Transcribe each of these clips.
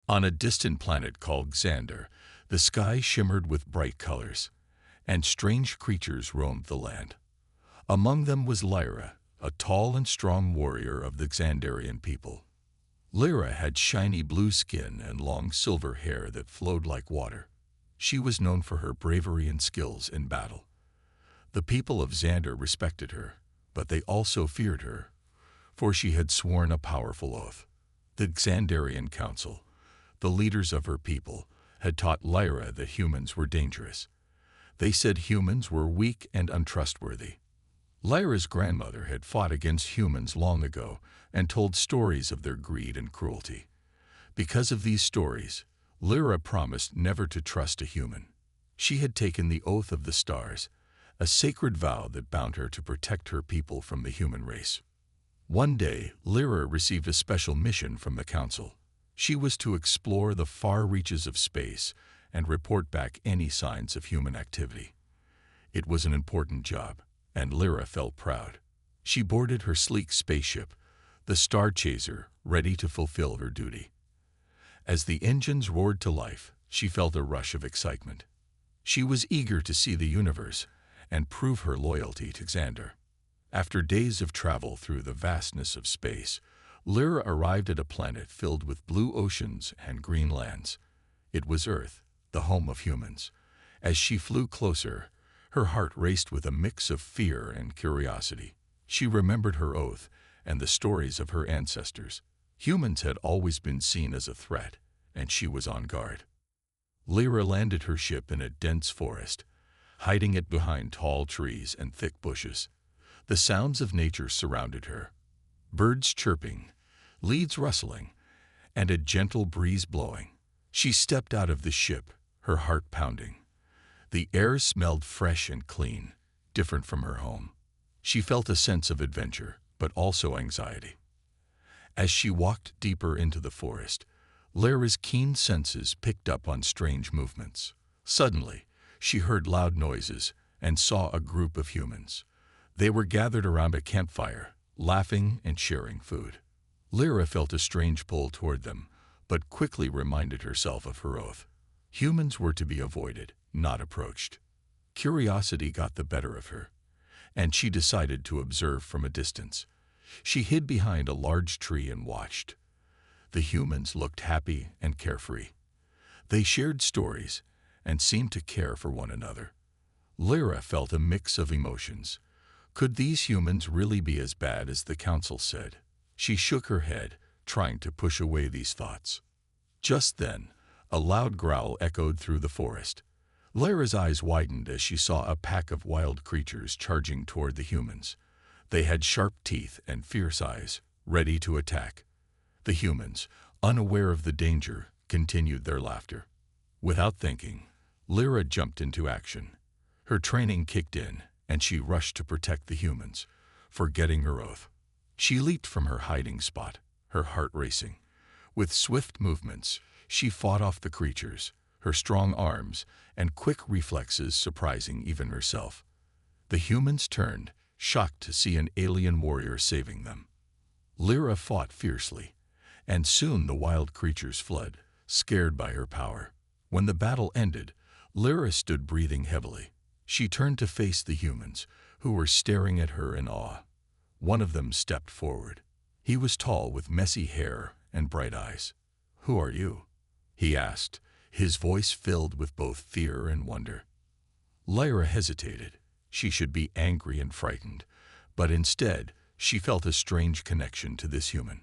On a distant planet called Xander, the sky shimmered with bright colors, and strange creatures roamed the land. Among them was Lyra, a tall and strong warrior of the Xandarian people. Lyra had shiny blue skin and long silver hair that flowed like water. She was known for her bravery and skills in battle. The people of Xander respected her, but they also feared her, for she had sworn a powerful oath. The Xandarian Council, the leaders of her people, had taught Lyra that humans were dangerous. They said humans were weak and untrustworthy. Lyra's grandmother had fought against humans long ago and told stories of their greed and cruelty. Because of these stories, Lyra promised never to trust a human. She had taken the oath of the stars, a sacred vow that bound her to protect her people from the human race. One day, Lyra received a special mission from the council. She was to explore the far reaches of space and report back any signs of human activity. It was an important job, and Lyra felt proud. She boarded her sleek spaceship, the Star Chaser, ready to fulfill her duty. As the engines roared to life, she felt a rush of excitement. She was eager to see the universe and prove her loyalty to Xander. After days of travel through the vastness of space, Lyra arrived at a planet filled with blue oceans and green lands. It was Earth, the home of humans. As she flew closer, her heart raced with a mix of fear and curiosity. She remembered her oath and the stories of her ancestors. Humans had always been seen as a threat, and she was on guard. Lyra landed her ship in a dense forest, hiding it behind tall trees and thick bushes. The sounds of nature surrounded her. Birds chirping, leaves rustling, and a gentle breeze blowing. She stepped out of the ship, her heart pounding. The air smelled fresh and clean, different from her home. She felt a sense of adventure, but also anxiety. As she walked deeper into the forest, Lyra's keen senses picked up on strange movements. Suddenly, she heard loud noises and saw a group of humans. They were gathered around a campfire, laughing and sharing food. Lyra felt a strange pull toward them, but quickly reminded herself of her oath. Humans were to be avoided, not approached. Curiosity got the better of her, and she decided to observe from a distance. She hid behind a large tree and watched. The humans looked happy and carefree. They shared stories and seemed to care for one another. Lyra felt a mix of emotions. Could these humans really be as bad as the council said? She shook her head, trying to push away these thoughts. Just then, a loud growl echoed through the forest. Lyra's eyes widened as she saw a pack of wild creatures charging toward the humans. They had sharp teeth and fierce eyes, ready to attack. The humans, unaware of the danger, continued their laughter. Without thinking, Lyra jumped into action. Her training kicked in, and she rushed to protect the humans, forgetting her oath. She leaped from her hiding spot, her heart racing. With swift movements, she fought off the creatures, her strong arms and quick reflexes surprising even herself. The humans turned, shocked to see an alien warrior saving them. Lyra fought fiercely, and soon the wild creatures fled, scared by her power. When the battle ended, Lyra stood breathing heavily. She turned to face the humans, who were staring at her in awe. One of them stepped forward. He was tall with messy hair and bright eyes. "Who are you?" he asked, his voice filled with both fear and wonder. Lyra hesitated. She should be angry and frightened, but instead she felt a strange connection to this human.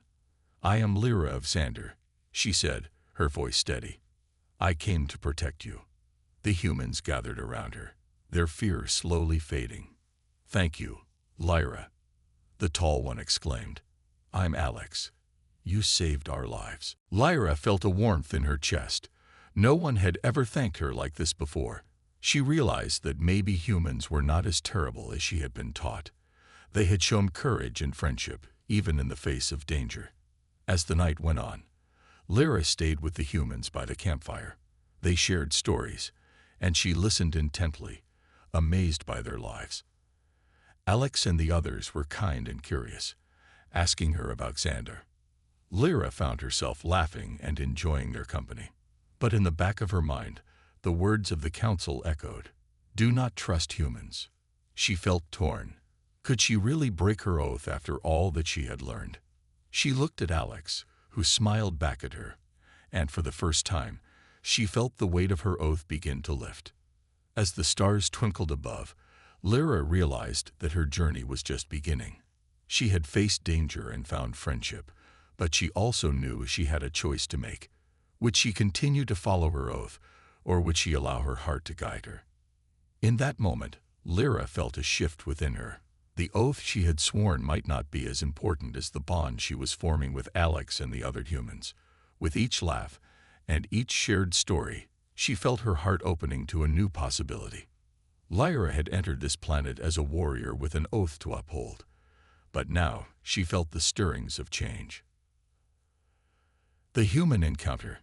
"I am Lyra of Xander," she said, her voice steady. "I came to protect you." The humans gathered around her, their fear slowly fading. "Thank you, Lyra," the tall one exclaimed. "I'm Alex. You saved our lives." Lyra felt a warmth in her chest. No one had ever thanked her like this before. She realized that maybe humans were not as terrible as she had been taught. They had shown courage and friendship, even in the face of danger. As the night went on, Lyra stayed with the humans by the campfire. They shared stories, and she listened intently, amazed by their lives. Alex and the others were kind and curious, asking her about Xander. Lyra found herself laughing and enjoying their company. But in the back of her mind, the words of the council echoed. Do not trust humans. She felt torn. Could she really break her oath after all that she had learned? She looked at Alex, who smiled back at her, and for the first time, she felt the weight of her oath begin to lift. As the stars twinkled above, Lyra realized that her journey was just beginning. She had faced danger and found friendship, but she also knew she had a choice to make. Would she continue to follow her oath, or would she allow her heart to guide her? In that moment, Lyra felt a shift within her. The oath she had sworn might not be as important as the bond she was forming with Alex and the other humans. With each laugh and each shared story, she felt her heart opening to a new possibility. Lyra had entered this planet as a warrior with an oath to uphold, but now she felt the stirrings of change. The human encounter.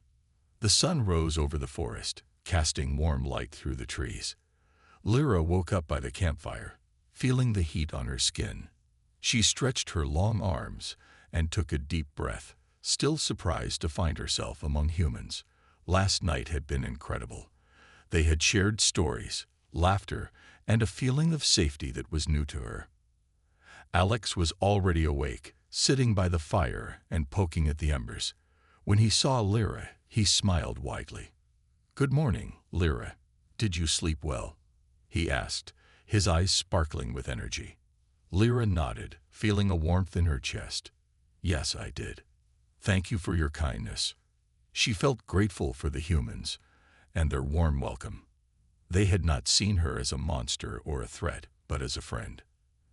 The sun rose over the forest, casting warm light through the trees. Lyra woke up by the campfire, feeling the heat on her skin. She stretched her long arms and took a deep breath, still surprised to find herself among humans. Last night had been incredible. They had shared stories, laughter, and a feeling of safety that was new to her. Alex was already awake, sitting by the fire and poking at the embers. When he saw Lyra, he smiled widely. "Good morning, Lyra. Did you sleep well?" he asked, his eyes sparkling with energy. Lyra nodded, feeling a warmth in her chest. "Yes, I did. Thank you for your kindness." She felt grateful for the humans and their warm welcome. They had not seen her as a monster or a threat, but as a friend.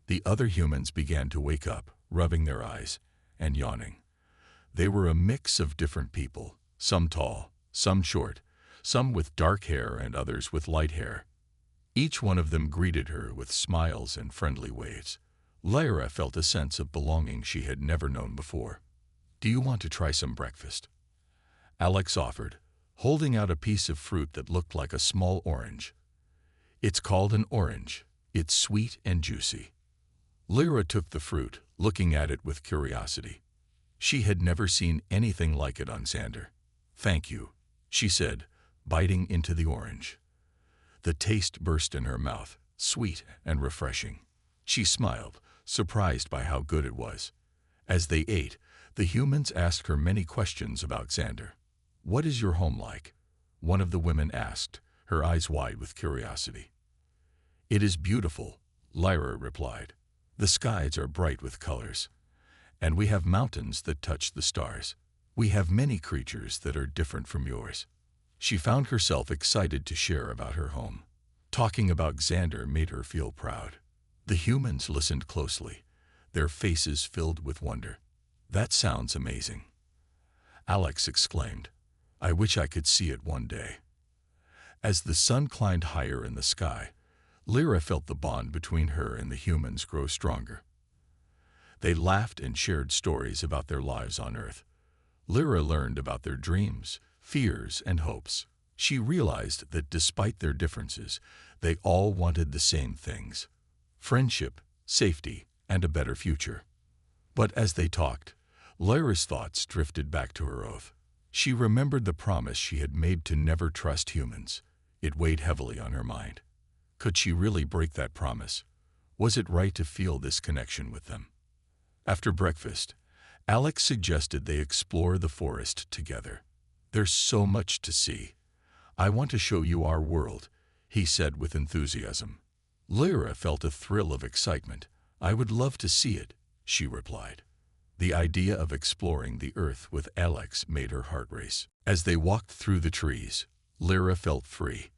The other humans began to wake up, rubbing their eyes and yawning. They were a mix of different people, some tall, some short, some with dark hair and others with light hair. Each one of them greeted her with smiles and friendly waves. Lyra felt a sense of belonging she had never known before. "Do you want to try some breakfast?" Alex offered, holding out a piece of fruit that looked like a small orange. "It's called an orange. It's sweet and juicy." Lyra took the fruit, looking at it with curiosity. She had never seen anything like it on Xander. "Thank you," she said, biting into the orange. The taste burst in her mouth, sweet and refreshing. She smiled, surprised by how good it was. As they ate, the humans asked her many questions about Xander. "What is your home like?" one of the women asked, her eyes wide with curiosity. "It is beautiful," Lyra replied. "The skies are bright with colors, and we have mountains that touch the stars. We have many creatures that are different from yours." She found herself excited to share about her home. Talking about Xander made her feel proud. The humans listened closely, their faces filled with wonder. "That sounds amazing," Alex exclaimed. "I wish I could see it one day." As the sun climbed higher in the sky, Lyra felt the bond between her and the humans grow stronger. They laughed and shared stories about their lives on Earth. Lyra learned about their dreams, fears, and hopes. She realized that despite their differences, they all wanted the same things: friendship, safety, and a better future. But as they talked, Lyra's thoughts drifted back to her oath. She remembered the promise she had made to never trust humans. It weighed heavily on her mind. Could she really break that promise? Was it right to feel this connection with them? After breakfast, Alex suggested they explore the forest together. "There's so much to see. I want to show you our world," he said with enthusiasm. Lyra felt a thrill of excitement. "I would love to see it," she replied. The idea of exploring the earth with Alex made her heart race. As they walked through the trees, Lyra felt free.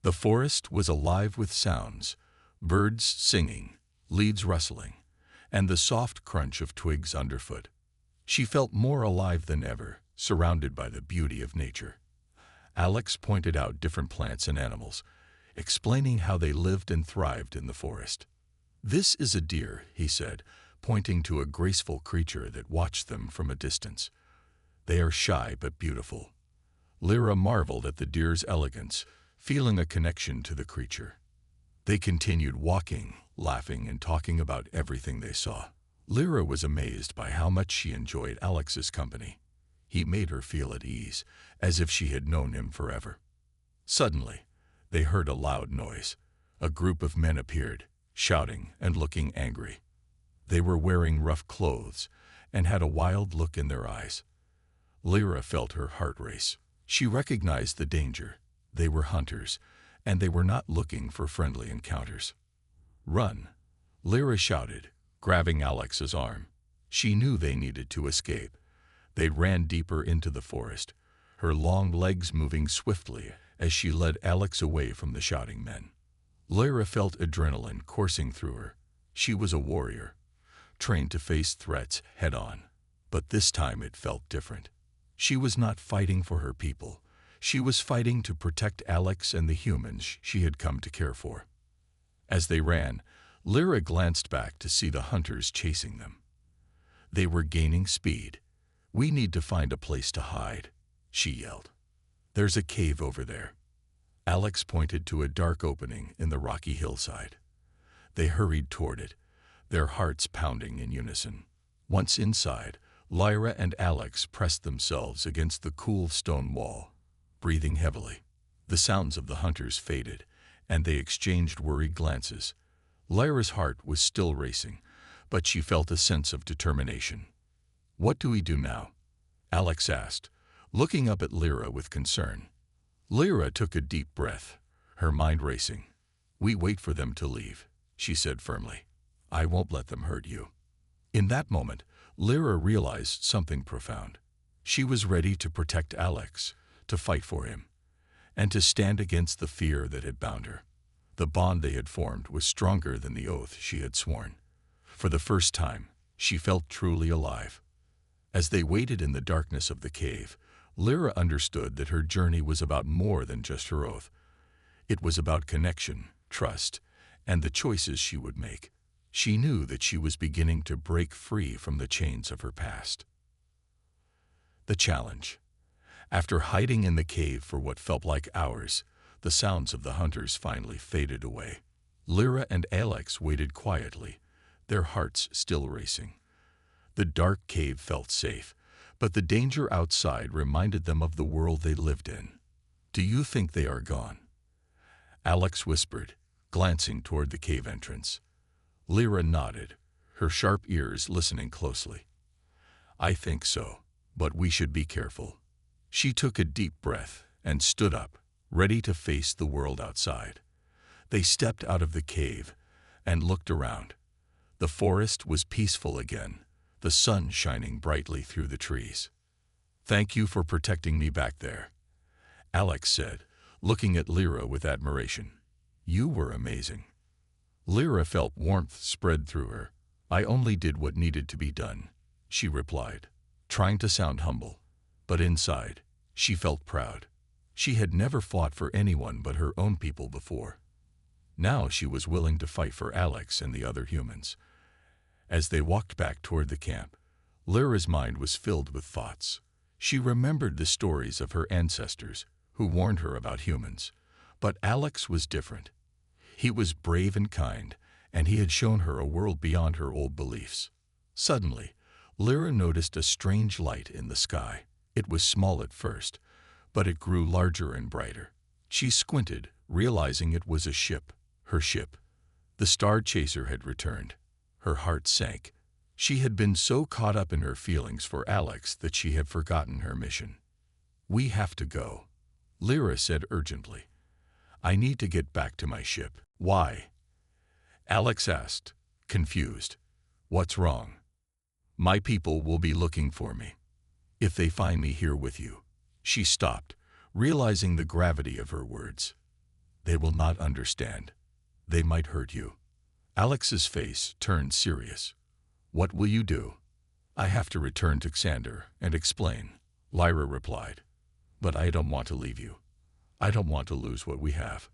The forest was alive with sounds, birds singing, leaves rustling, and the soft crunch of twigs underfoot. She felt more alive than ever, surrounded by the beauty of nature. Alex pointed out different plants and animals, explaining how they lived and thrived in the forest. "This is a deer," he said, pointing to a graceful creature that watched them from a distance. "They are shy but beautiful." Lyra marveled at the deer's elegance, feeling a connection to the creature. They continued walking, laughing, and talking about everything they saw. Lyra was amazed by how much she enjoyed Alex's company. He made her feel at ease, as if she had known him forever. Suddenly, they heard a loud noise. A group of men appeared, shouting and looking angry. They were wearing rough clothes and had a wild look in their eyes. Lyra felt her heart race. She recognized the danger. They were hunters, and they were not looking for friendly encounters. "Run!" Lyra shouted, grabbing Alex's arm. She knew they needed to escape. They ran deeper into the forest, her long legs moving swiftly as she led Alex away from the shouting men. Lyra felt adrenaline coursing through her. She was a warrior, trained to face threats head-on. But this time it felt different. She was not fighting for her people. She was fighting to protect Alex and the humans she had come to care for. As they ran, Lyra glanced back to see the hunters chasing them. They were gaining speed. "We need to find a place to hide," she yelled. "There's a cave over there." Alex pointed to a dark opening in the rocky hillside. They hurried toward it, their hearts pounding in unison. Once inside, Lyra and Alex pressed themselves against the cool stone wall, breathing heavily. The sounds of the hunters faded, and they exchanged worried glances. Lyra's heart was still racing, but she felt a sense of determination. "What do we do now?" Alex asked, looking up at Lyra with concern. Lyra took a deep breath, her mind racing. "We wait for them to leave," she said firmly. "I won't let them hurt you." In that moment, Lyra realized something profound. She was ready to protect Alex, to fight for him, and to stand against the fear that had bound her. The bond they had formed was stronger than the oath she had sworn. For the first time, she felt truly alive. As they waited in the darkness of the cave, Lyra understood that her journey was about more than just her oath. It was about connection, trust, and the choices she would make. She knew that she was beginning to break free from the chains of her past. The challenge. After hiding in the cave for what felt like hours, the sounds of the hunters finally faded away. Lyra and Alex waited quietly, their hearts still racing. The dark cave felt safe, but the danger outside reminded them of the world they lived in. "Do you think they are gone?" Alex whispered, glancing toward the cave entrance. Lyra nodded, her sharp ears listening closely. "I think so, but we should be careful." She took a deep breath and stood up, ready to face the world outside. They stepped out of the cave and looked around. The forest was peaceful again, the sun shining brightly through the trees. "Thank you for protecting me back there," Alex said, looking at Lyra with admiration. "You were amazing." Lyra felt warmth spread through her. "I only did what needed to be done," she replied, trying to sound humble. But inside, she felt proud. She had never fought for anyone but her own people before. Now she was willing to fight for Alex and the other humans. As they walked back toward the camp, Lyra's mind was filled with thoughts. She remembered the stories of her ancestors who warned her about humans. But Alex was different. He was brave and kind, and he had shown her a world beyond her old beliefs. Suddenly, Lyra noticed a strange light in the sky. It was small at first, but it grew larger and brighter. She squinted, realizing it was a ship, her ship. The star chaser had returned. Her heart sank. She had been so caught up in her feelings for Alex that she had forgotten her mission. "We have to go," Lyra said urgently. "I need to get back to my ship." "Why?" Alex asked, confused. "What's wrong?" "My people will be looking for me. If they find me here with you." She stopped, realizing the gravity of her words. "They will not understand. They might hurt you." Alex's face turned serious. "What will you do?" "I have to return to Xander and explain," Lyra replied. "But I don't want to leave you. I don't want to lose what we have."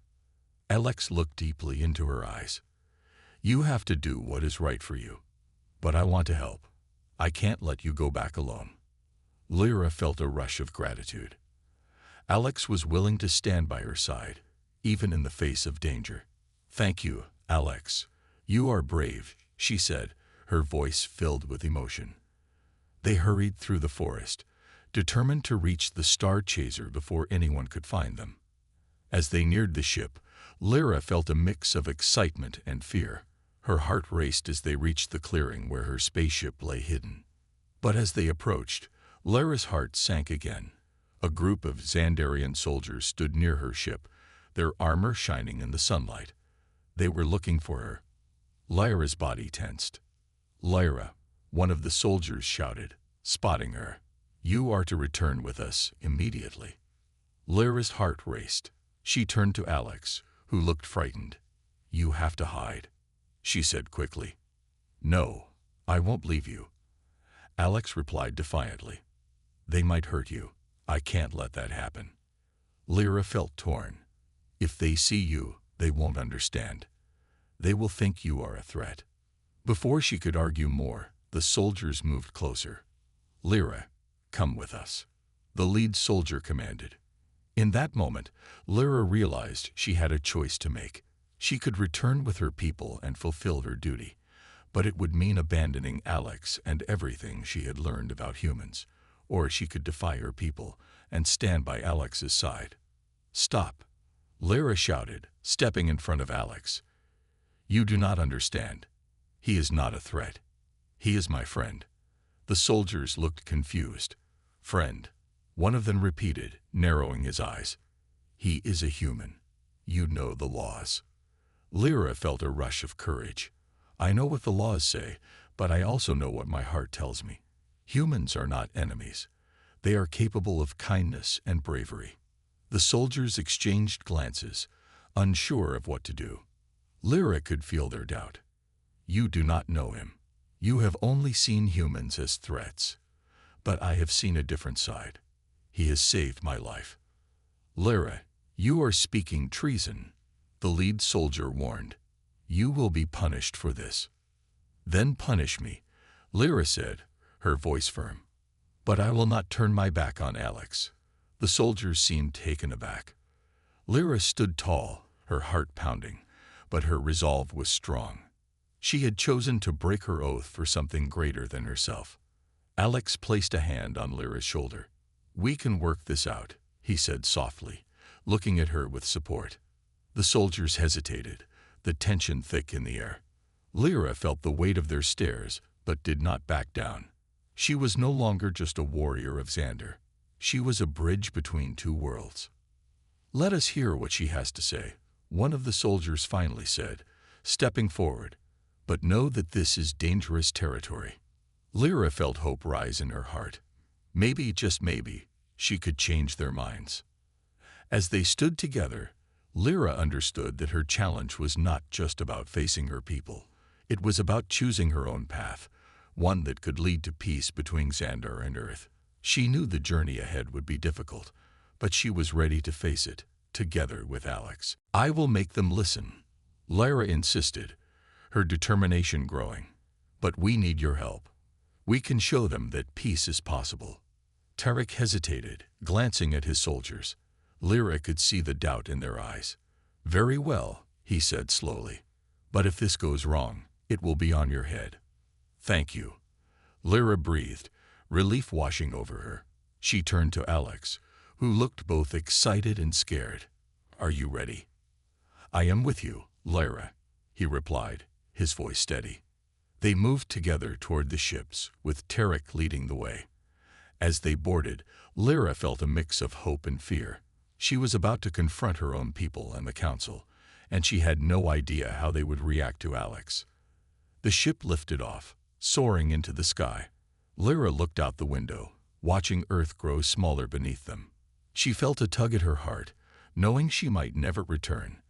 Alex looked deeply into her eyes. "You have to do what is right for you. But I want to help. I can't let you go back alone." Lyra felt a rush of gratitude. Alex was willing to stand by her side, even in the face of danger. "Thank you, Alex. You are brave," she said, her voice filled with emotion. They hurried through the forest, determined to reach the star chaser before anyone could find them. As they neared the ship, Lyra felt a mix of excitement and fear. Her heart raced as they reached the clearing where her spaceship lay hidden. But as they approached, Lyra's heart sank again. A group of Xandarian soldiers stood near her ship, their armor shining in the sunlight. They were looking for her. Lyra's body tensed. "Lyra," one of the soldiers shouted, spotting her. "You are to return with us immediately." Lyra's heart raced. She turned to Alex, who looked frightened. "You have to hide," she said quickly. "No, I won't leave you," Alex replied defiantly. "They might hurt you. I can't let that happen." Lyra felt torn. If they see you, they won't understand. They will think you are a threat. Before she could argue more, the soldiers moved closer. "Lyra, come with us," the lead soldier commanded. In that moment, Lyra realized she had a choice to make. She could return with her people and fulfill her duty, but it would mean abandoning Alex and everything she had learned about humans, or she could defy her people and stand by Alex's side. "Stop," Lyra shouted, stepping in front of Alex. "You do not understand. He is not a threat. He is my friend." The soldiers looked confused. "Friend," one of them repeated, narrowing his eyes. "He is a human. You know the laws." Lyra felt a rush of courage. "I know what the laws say, but I also know what my heart tells me. Humans are not enemies. They are capable of kindness and bravery." The soldiers exchanged glances, unsure of what to do. Lyra could feel their doubt. "You do not know him. You have only seen humans as threats. But I have seen a different side. He has saved my life." "Lyra, you are speaking treason," the lead soldier warned. "You will be punished for this." "Then punish me," Lyra said, her voice firm. "But I will not turn my back on Alex." The soldiers seemed taken aback. Lyra stood tall, her heart pounding, but her resolve was strong. She had chosen to break her oath for something greater than herself. Alex placed a hand on Lyra's shoulder. "We can work this out," he said softly, looking at her with support. The soldiers hesitated, the tension thick in the air. Lyra felt the weight of their stares, but did not back down. She was no longer just a warrior of Xander. She was a bridge between two worlds. "Let us hear what she has to say," one of the soldiers finally said, stepping forward. "But know that this is dangerous territory." Lyra felt hope rise in her heart. Maybe, just maybe, she could change their minds. As they stood together, Lyra understood that her challenge was not just about facing her people. It was about choosing her own path, one that could lead to peace between Xandar and Earth. She knew the journey ahead would be difficult, but she was ready to face it, together with Alex. "I will make them listen," Lyra insisted, her determination growing. "But we need your help. We can show them that peace is possible." Tarek hesitated, glancing at his soldiers. Lyra could see the doubt in their eyes. "Very well," he said slowly. "But if this goes wrong, it will be on your head." "Thank you." Lyra breathed, relief washing over her. She turned to Alex, who looked both excited and scared. "Are you ready?" "I am with you, Lyra," he replied, his voice steady. They moved together toward the ships, with Tarek leading the way. As they boarded, Lyra felt a mix of hope and fear. She was about to confront her own people and the council, and she had no idea how they would react to Alex. The ship lifted off, soaring into the sky. Lyra looked out the window, watching Earth grow smaller beneath them. She felt a tug at her heart, knowing she might never return.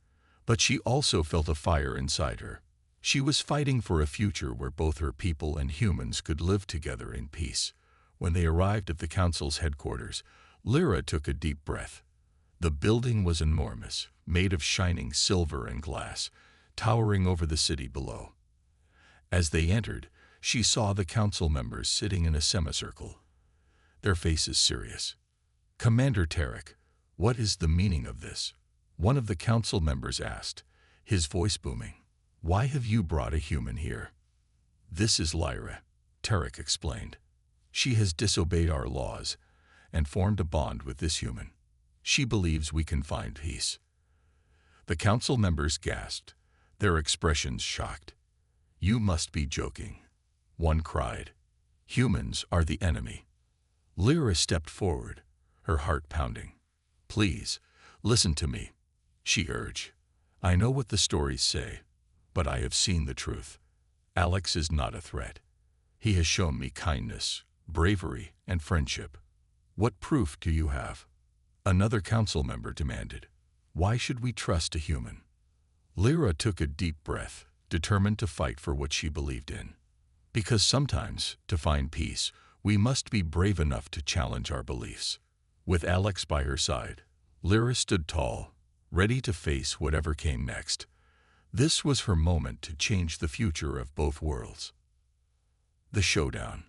But she also felt a fire inside her. She was fighting for a future where both her people and humans could live together in peace. When they arrived at the council's headquarters, Lyra took a deep breath. The building was enormous, made of shining silver and glass, towering over the city below. As they entered, she saw the council members sitting in a semicircle, their faces serious. "Commander Tarek, what is the meaning of this?" one of the council members asked, his voice booming. "Why have you brought a human here?" "This is Lyra," Tarek explained. "She has disobeyed our laws and formed a bond with this human. She believes we can find peace." The council members gasped, their expressions shocked. "You must be joking," one cried. "Humans are the enemy." Lyra stepped forward, her heart pounding. "Please, listen to me," she urged. "I know what the stories say, but I have seen the truth. Alex is not a threat. He has shown me kindness, bravery, and friendship. What proof do you have?" Another council member demanded. "Why should we trust a human?" Lyra took a deep breath, determined to fight for what she believed in. Because sometimes, to find peace, we must be brave enough to challenge our beliefs. With Alex by her side, Lyra stood tall, ready to face whatever came next. This was her moment to change the future of both worlds. The showdown.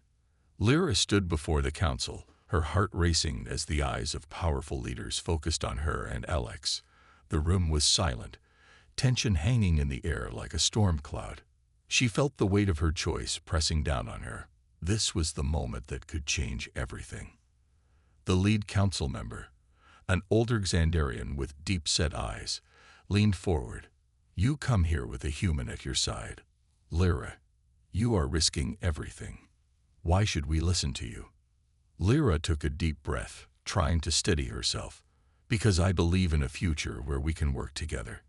Lyra stood before the council, her heart racing as the eyes of powerful leaders focused on her and Alex. The room was silent, tension hanging in the air like a storm cloud. She felt the weight of her choice pressing down on her. This was the moment that could change everything. The lead council member, an older Xandarian with deep-set eyes, leaned forward. "You come here with a human at your side. Lyra, you are risking everything. Why should we listen to you?" Lyra took a deep breath, trying to steady herself. "Because I believe in a future where we can work together.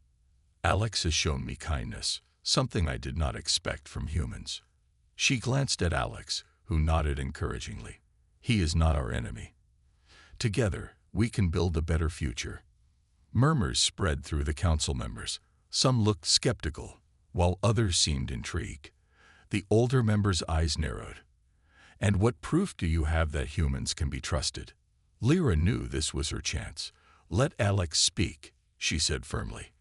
Alex has shown me kindness, something I did not expect from humans." She glanced at Alex, who nodded encouragingly. "He is not our enemy. Together, we can build a better future." Murmurs spread through the council members. Some looked skeptical, while others seemed intrigued. The older members' eyes narrowed. "And what proof do you have that humans can be trusted?" Lyra knew this was her chance. "Let Alex speak," she said firmly.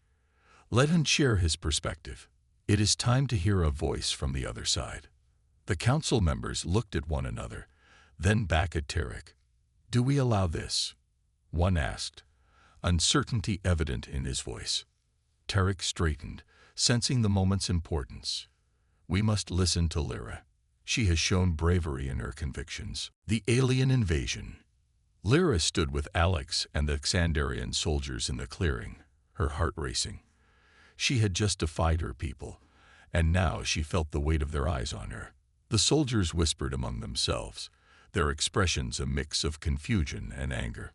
"Let him share his perspective. It is time to hear a voice from the other side." The council members looked at one another, then back at Tarek. "Do we allow this?" one asked, uncertainty evident in his voice. Tarek straightened, sensing the moment's importance. "We must listen to Lyra. She has shown bravery in her convictions." The alien invasion. Lyra stood with Alex and the Xandarian soldiers in the clearing, her heart racing. She had just defied her people, and now she felt the weight of their eyes on her. The soldiers whispered among themselves, their expressions a mix of confusion and anger.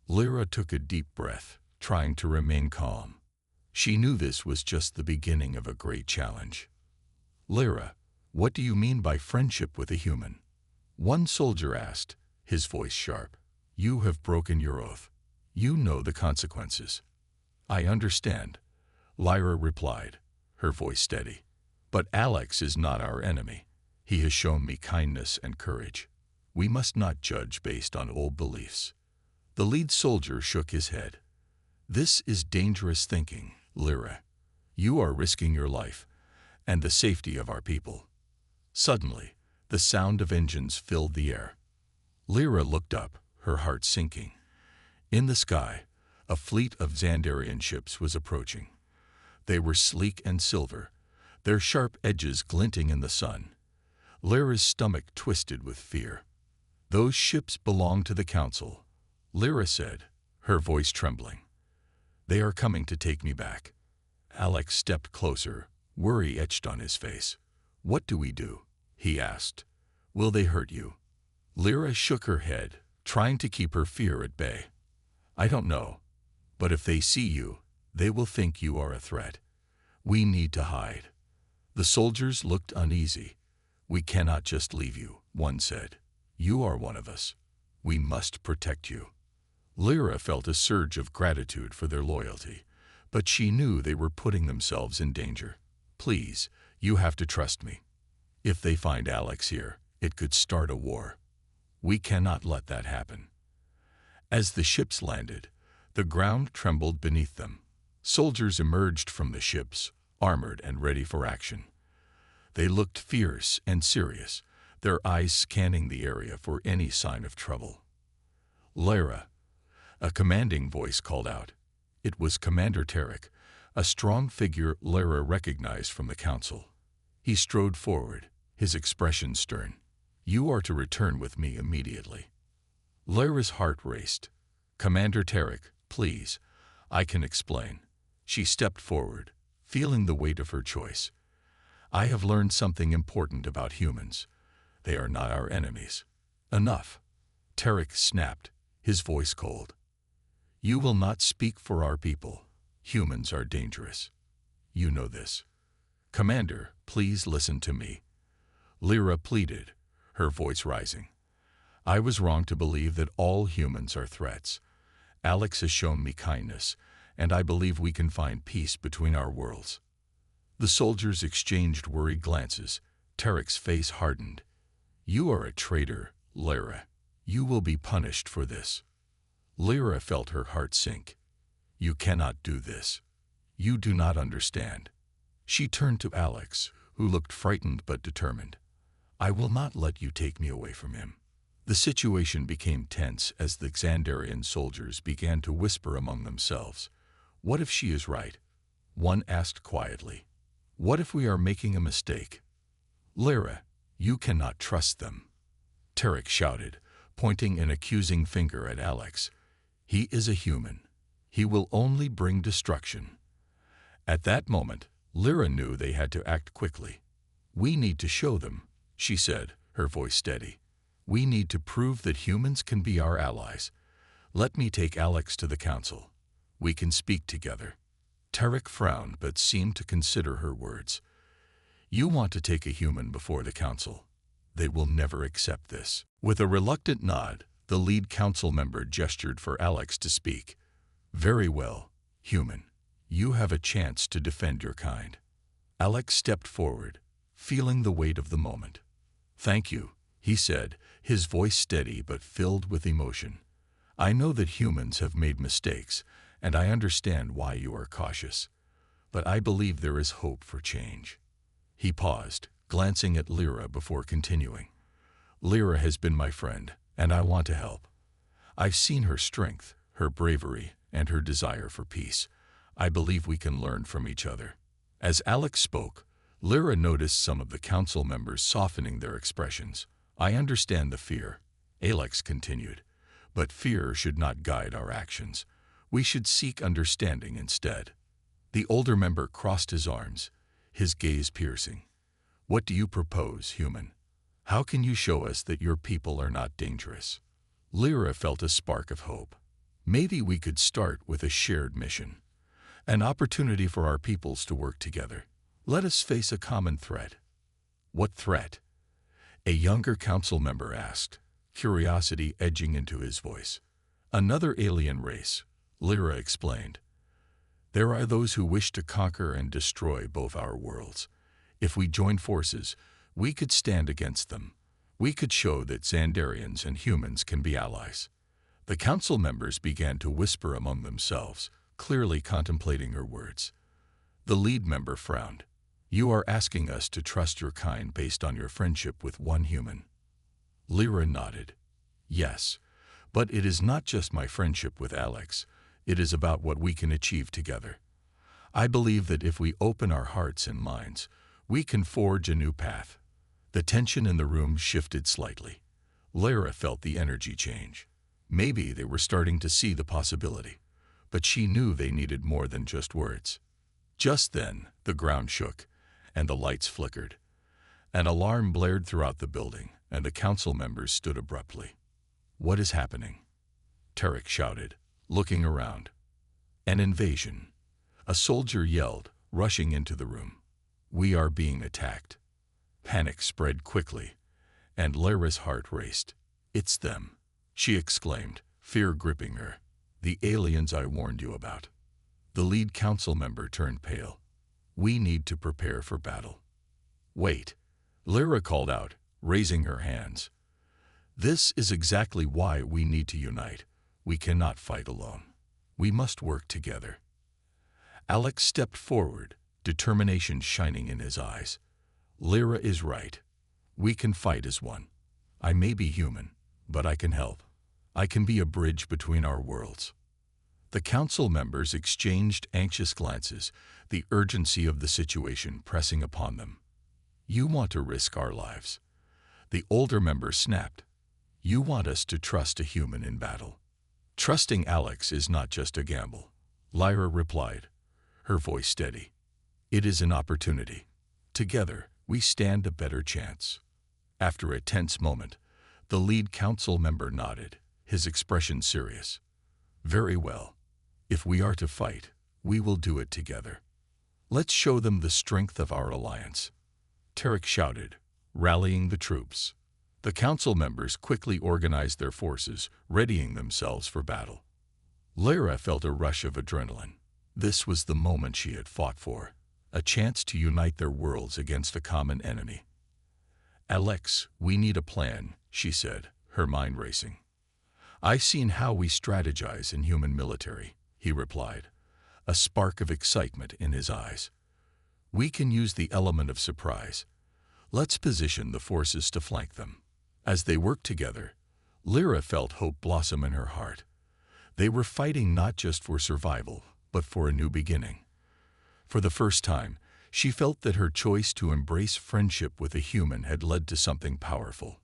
Lyra took a deep breath, trying to remain calm. She knew this was just the beginning of a great challenge. "Lyra, what do you mean by friendship with a human?" one soldier asked, his voice sharp. "You have broken your oath. You know the consequences." "I understand," Lyra replied, her voice steady. "But Alex is not our enemy. He has shown me kindness and courage. We must not judge based on old beliefs." The lead soldier shook his head. "This is dangerous thinking, Lyra. You are risking your life and the safety of our people." Suddenly, the sound of engines filled the air. Lyra looked up, her heart sinking. In the sky, a fleet of Xandarian ships was approaching. They were sleek and silver, their sharp edges glinting in the sun. Lyra's stomach twisted with fear. "Those ships belong to the council," Lyra said, her voice trembling. "They are coming to take me back." Alex stepped closer, worry etched on his face. "What do we do?" he asked. "Will they hurt you?" Lyra shook her head, trying to keep her fear at bay. "I don't know, but if they see you, they will think you are a threat. We need to hide." The soldiers looked uneasy. "We cannot just leave you," one said. "You are one of us. We must protect you." Lyra felt a surge of gratitude for their loyalty, but she knew they were putting themselves in danger. "Please, you have to trust me. If they find Alex here, it could start a war. We cannot let that happen." As the ships landed, the ground trembled beneath them. Soldiers emerged from the ships, armored and ready for action. They looked fierce and serious, their eyes scanning the area for any sign of trouble. "Lyra," a commanding voice called out. It was Commander Tarek, a strong figure Lyra recognized from the council. He strode forward, his expression stern. "You are to return with me immediately." Lyra's heart raced. "Commander Tarek, please, I can explain." She stepped forward, feeling the weight of her choice. "I have learned something important about humans. They are not our enemies." "Enough," Tarek snapped, his voice cold. "You will not speak for our people. Humans are dangerous. You know this." "Commander, please listen to me," Lyra pleaded, her voice rising. "I was wrong to believe that all humans are threats. Alex has shown me kindness, and I believe we can find peace between our worlds." The soldiers exchanged worried glances. Tarek's face hardened. "You are a traitor, Lyra. You will be punished for this." Lyra felt her heart sink. "You cannot do this. You do not understand." She turned to Alex, who looked frightened but determined. "I will not let you take me away from him." The situation became tense as the Xandarian soldiers began to whisper among themselves. "What if she is right?" one asked quietly. "What if we are making a mistake?" "Lyra, you cannot trust them," Tarek shouted, pointing an accusing finger at Alex. "He is a human. He will only bring destruction." At that moment, Lyra knew they had to act quickly. "We need to show them," she said, her voice steady. "We need to prove that humans can be our allies. Let me take Alex to the council. We can speak together." Tarek frowned but seemed to consider her words. "You want to take a human before the council? They will never accept this." With a reluctant nod, the lead council member gestured for Alex to speak. "Very well, human. You have a chance to defend your kind." Alex stepped forward, feeling the weight of the moment. "Thank you," he said, his voice steady but filled with emotion. "I know that humans have made mistakes, and I understand why you are cautious. But I believe there is hope for change." He paused, glancing at Lyra before continuing. "Lyra has been my friend, and I want to help. I've seen her strength, her bravery, and her desire for peace. I believe we can learn from each other." As Alex spoke, Lyra noticed some of the council members softening their expressions. "I understand the fear," Alex continued, "but fear should not guide our actions. We should seek understanding instead." The older member crossed his arms, his gaze piercing. "What do you propose, human? How can you show us that your people are not dangerous?" Lyra felt a spark of hope. "Maybe we could start with a shared mission. An opportunity for our peoples to work together. Let us face a common threat." "What threat?" a younger council member asked, curiosity edging into his voice. "Another alien race," Lyra explained. "There are those who wish to conquer and destroy both our worlds. If we join forces, we could stand against them. We could show that Xandarians and humans can be allies." The council members began to whisper among themselves, clearly contemplating her words. The lead member frowned. "You are asking us to trust your kind based on your friendship with one human?" Lyra nodded. "Yes, but it is not just my friendship with Alex. It is about what we can achieve together. I believe that if we open our hearts and minds, we can forge a new path." The tension in the room shifted slightly. Lyra felt the energy change. Maybe they were starting to see the possibility, but she knew they needed more than just words. Just then, the ground shook, and the lights flickered. An alarm blared throughout the building, and the council members stood abruptly. "What is happening?" Tarek shouted, looking around. "An invasion," a soldier yelled, rushing into the room. "We are being attacked." Panic spread quickly, and Lyra's heart raced. "It's them," she exclaimed, fear gripping her. "The aliens I warned you about." The lead council member turned pale. "We need to prepare for battle." "Wait," Lyra called out, raising her hands. "This is exactly why we need to unite. We cannot fight alone. We must work together." Alex stepped forward, determination shining in his eyes. "Lyra is right. We can fight as one. I may be human, but I can help. I can be a bridge between our worlds." The council members exchanged anxious glances, the urgency of the situation pressing upon them. You want to risk our lives. The older member snapped. You want us to trust a human in battle. Trusting Alex is not just a gamble, Lyra replied, her voice steady. It is an opportunity. Together, we stand a better chance. After a tense moment, the lead council member nodded, his expression serious. Very well. If we are to fight, we will do it together. Let's show them the strength of our alliance. Tarek shouted, rallying the troops. The council members quickly organized their forces, readying themselves for battle. Lyra felt a rush of adrenaline. This was the moment she had fought for, a chance to unite their worlds against a common enemy. Alex, we need a plan, she said, her mind racing. I've seen how we strategize in human military, he replied, a spark of excitement in his eyes. We can use the element of surprise. Let's position the forces to flank them. As they worked together, Lyra felt hope blossom in her heart. They were fighting not just for survival, but for a new beginning. For the first time, she felt that her choice to embrace friendship with a human had led to something powerful.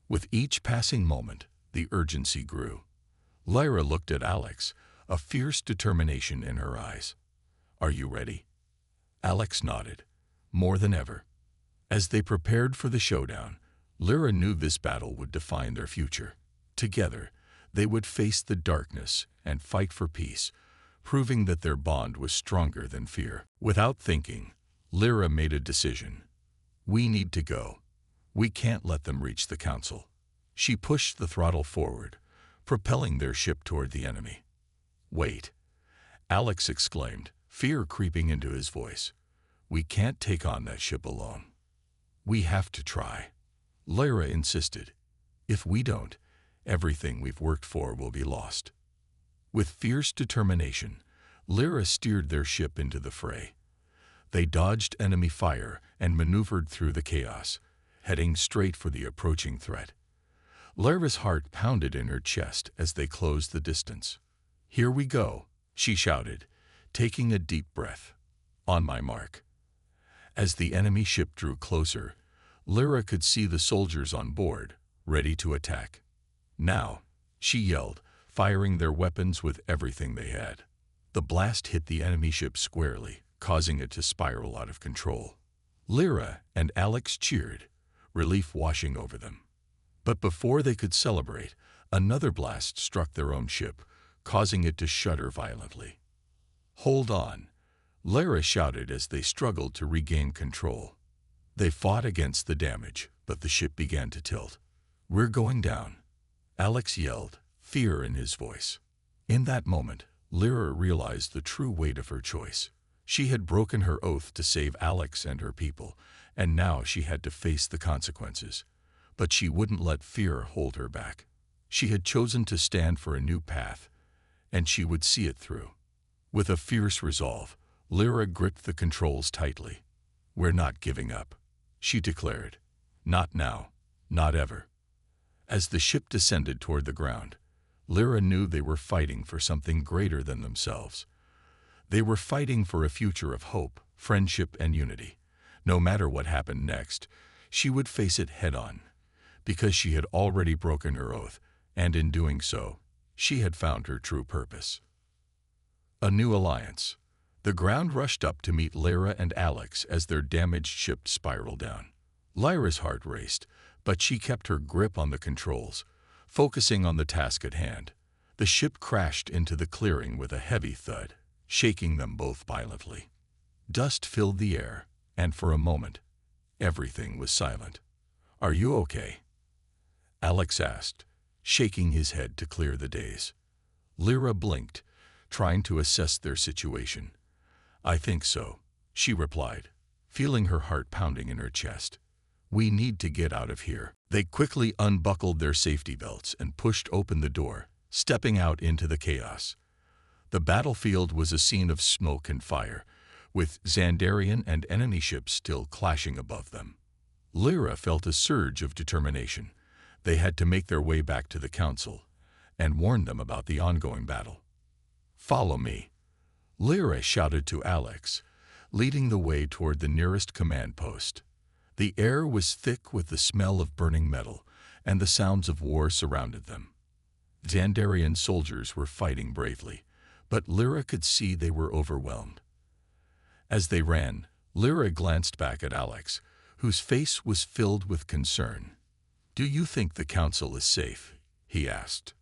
With each passing moment, the urgency grew. Lyra looked at Alex, a fierce determination in her eyes. Are you ready? Alex nodded, more than ever. As they prepared for the showdown, Lyra knew this battle would define their future. Together, they would face the darkness and fight for peace, proving that their bond was stronger than fear. Without thinking, Lyra made a decision. We need to go. We can't let them reach the council. She pushed the throttle forward, propelling their ship toward the enemy. Wait, Alex exclaimed, fear creeping into his voice. We can't take on that ship alone. We have to try. Lyra insisted. If we don't, everything we've worked for will be lost. With fierce determination, Lyra steered their ship into the fray. They dodged enemy fire and maneuvered through the chaos, heading straight for the approaching threat. Lyra's heart pounded in her chest as they closed the distance. Here we go, she shouted, taking a deep breath. On my mark. As the enemy ship drew closer, Lyra could see the soldiers on board, ready to attack. Now, she yelled, firing their weapons with everything they had. The blast hit the enemy ship squarely, causing it to spiral out of control. Lyra and Alex cheered, relief washing over them. But before they could celebrate, another blast struck their own ship, causing it to shudder violently. Hold on, Lyra shouted as they struggled to regain control. They fought against the damage, but the ship began to tilt. We're going down, Alex yelled, fear in his voice. In that moment, Lyra realized the true weight of her choice. She had broken her oath to save Alex and her people, and now she had to face the consequences. But she wouldn't let fear hold her back. She had chosen to stand for a new path, and she would see it through. With a fierce resolve, Lyra gripped the controls tightly. We're not giving up, she declared. Not now, not ever. As the ship descended toward the ground, Lyra knew they were fighting for something greater than themselves. They were fighting for a future of hope, friendship, and unity. No matter what happened next, she would face it head-on, because she had already broken her oath, and in doing so, she had found her true purpose. A new alliance. The ground rushed up to meet Lyra and Alex as their damaged ship spiraled down. Lyra's heart raced, but she kept her grip on the controls, focusing on the task at hand. The ship crashed into the clearing with a heavy thud, shaking them both violently. Dust filled the air, and for a moment, everything was silent. Are you okay? Alex asked, shaking his head to clear the daze. Lyra blinked, trying to assess their situation. I think so, she replied, feeling her heart pounding in her chest. We need to get out of here. They quickly unbuckled their safety belts and pushed open the door, stepping out into the chaos. The battlefield was a scene of smoke and fire, with Xandarian and enemy ships still clashing above them. Lyra felt a surge of determination. They had to make their way back to the council and warn them about the ongoing battle. Follow me, Lyra shouted to Alex, leading the way toward the nearest command post. The air was thick with the smell of burning metal, and the sounds of war surrounded them. Xandarian soldiers were fighting bravely, but Lyra could see they were overwhelmed. As they ran, Lyra glanced back at Alex, whose face was filled with concern. "Do you think the council is safe?" he asked.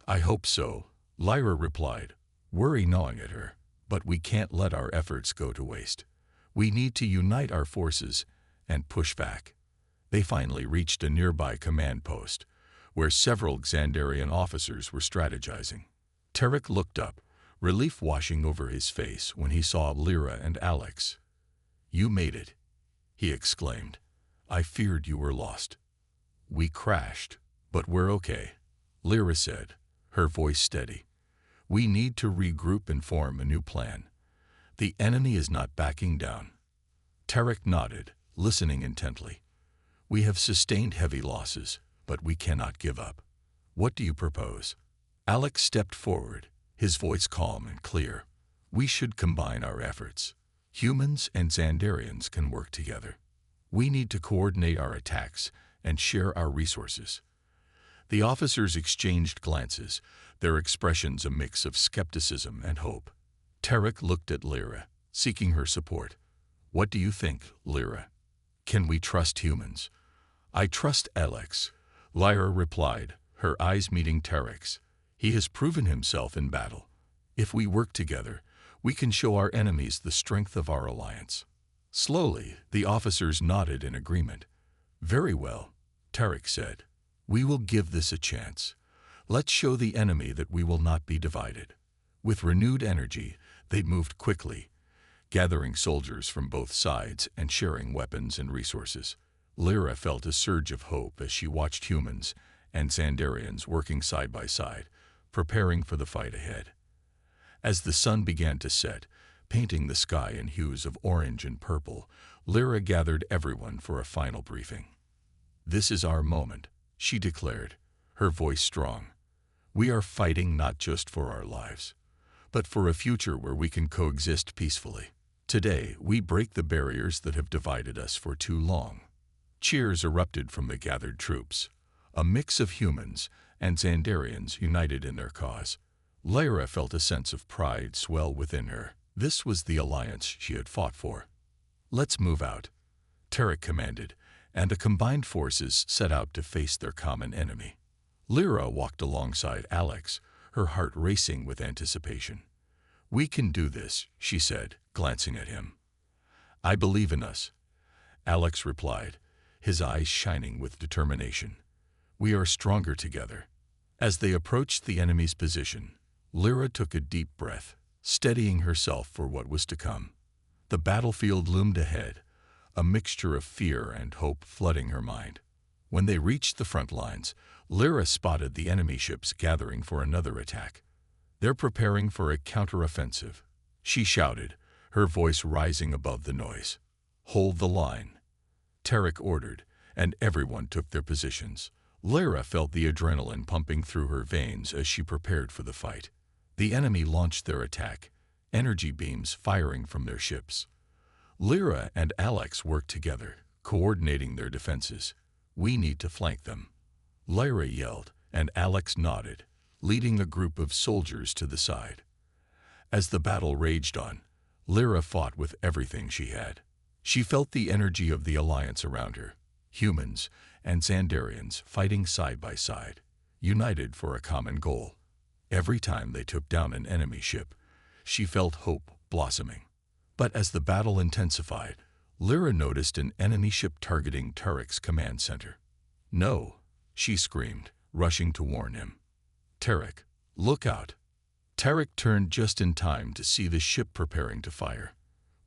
"I hope so," Lyra replied, worry gnawing at her. "But we can't let our efforts go to waste. We need to unite our forces and push back." They finally reached a nearby command post, where several Xandarian officers were strategizing. Tarek looked up, relief washing over his face when he saw Lyra and Alex. "You made it," he exclaimed. "I feared you were lost." "We crashed, but we're okay," Lyra said, her voice steady. "We need to regroup and form a new plan. The enemy is not backing down." Tarek nodded, listening intently. "We have sustained heavy losses, but we cannot give up. What do you propose?" Alex stepped forward, his voice calm and clear. "We should combine our efforts. Humans and Xandarians can work together. We need to coordinate our attacks and share our resources." The officers exchanged glances, their expressions a mix of skepticism and hope. Tarek looked at Lyra, seeking her support. "What do you think, Lyra? Can we trust humans?" "I trust Alex," Lyra replied, her eyes meeting Tarek's. "He has proven himself in battle. If we work together, we can show our enemies the strength of our alliance." Slowly, the officers nodded in agreement. "Very well," Tarek said. "We will give this a chance. Let's show the enemy that we will not be divided." With renewed energy, they moved quickly, gathering soldiers from both sides and sharing weapons and resources. Lyra felt a surge of hope as she watched humans and Xandarians working side by side, preparing for the fight ahead. As the sun began to set, painting the sky in hues of orange and purple, Lyra gathered everyone for a final briefing. "This is our moment," she declared, her voice strong. "We are fighting not just for our lives, but for a future where we can coexist peacefully. Today, we break the barriers that have divided us for too long." Cheers erupted from the gathered troops, a mix of humans and Xandarians united in their cause. Lyra felt a sense of pride swell within her. This was the alliance she had fought for. "Let's move out," Tarek commanded, and the combined forces set out to face their common enemy. Lyra walked alongside Alex, her heart racing with anticipation. "We can do this," she said, glancing at him. "I believe in us," Alex replied, his eyes shining with determination. "We are stronger together." As they approached the enemy's position, Lyra took a deep breath, steadying herself for what was to come. The battlefield loomed ahead, a mixture of fear and hope flooding her mind. When they reached the front lines, Lyra spotted the enemy ships gathering for another attack. "They're preparing for a counteroffensive," she shouted, her voice rising above the noise. "Hold the line," Tarek ordered, and everyone took their positions. Lyra felt the adrenaline pumping through her veins as she prepared for the fight. The enemy launched their attack, energy beams firing from their ships. Lyra and Alex worked together, coordinating their defenses. "We need to flank them," Lyra yelled, and Alex nodded, leading a group of soldiers to the side. As the battle raged on, Lyra fought with everything she had. She felt the energy of the alliance around her, humans and Xandarians fighting side by side, united for a common goal. Every time they took down an enemy ship, she felt hope blossoming. But as the battle intensified, Lyra noticed an enemy ship targeting Tarek's command center. "No," she screamed, rushing to warn him. "Tarek, look out." Tarek turned just in time to see the ship preparing to fire.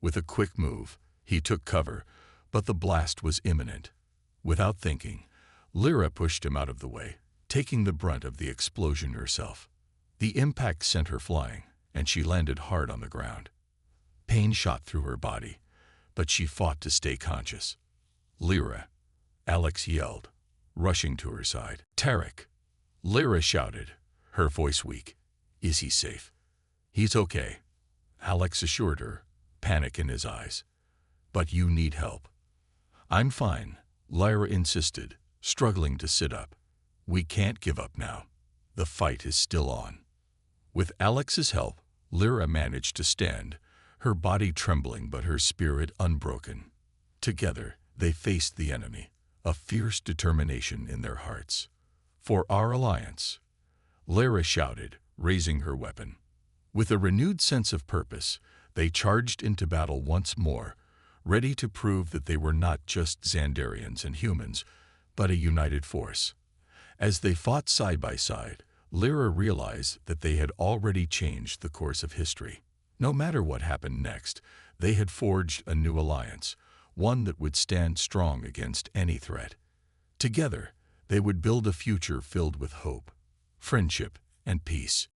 With a quick move, he took cover, but the blast was imminent. Without thinking, Lyra pushed him out of the way, taking the brunt of the explosion herself. The impact sent her flying, and she landed hard on the ground. Pain shot through her body, but she fought to stay conscious. "Lyra," Alex yelled, rushing to her side. "Tarek," Lyra shouted, her voice weak. "Is he safe?" "He's okay," Alex assured her, panic in his eyes. "But you need help." I'm fine, Lyra insisted, struggling to sit up. We can't give up now. The fight is still on. With Alex's help, Lyra managed to stand, her body trembling but her spirit unbroken. Together, they faced the enemy, a fierce determination in their hearts. For our alliance, Lyra shouted, raising her weapon. With a renewed sense of purpose, they charged into battle once more, ready to prove that they were not just Xandarians and humans, but a united force. As they fought side by side, Lyra realized that they had already changed the course of history. No matter what happened next, they had forged a new alliance, one that would stand strong against any threat. Together, they would build a future filled with hope, friendship, and peace.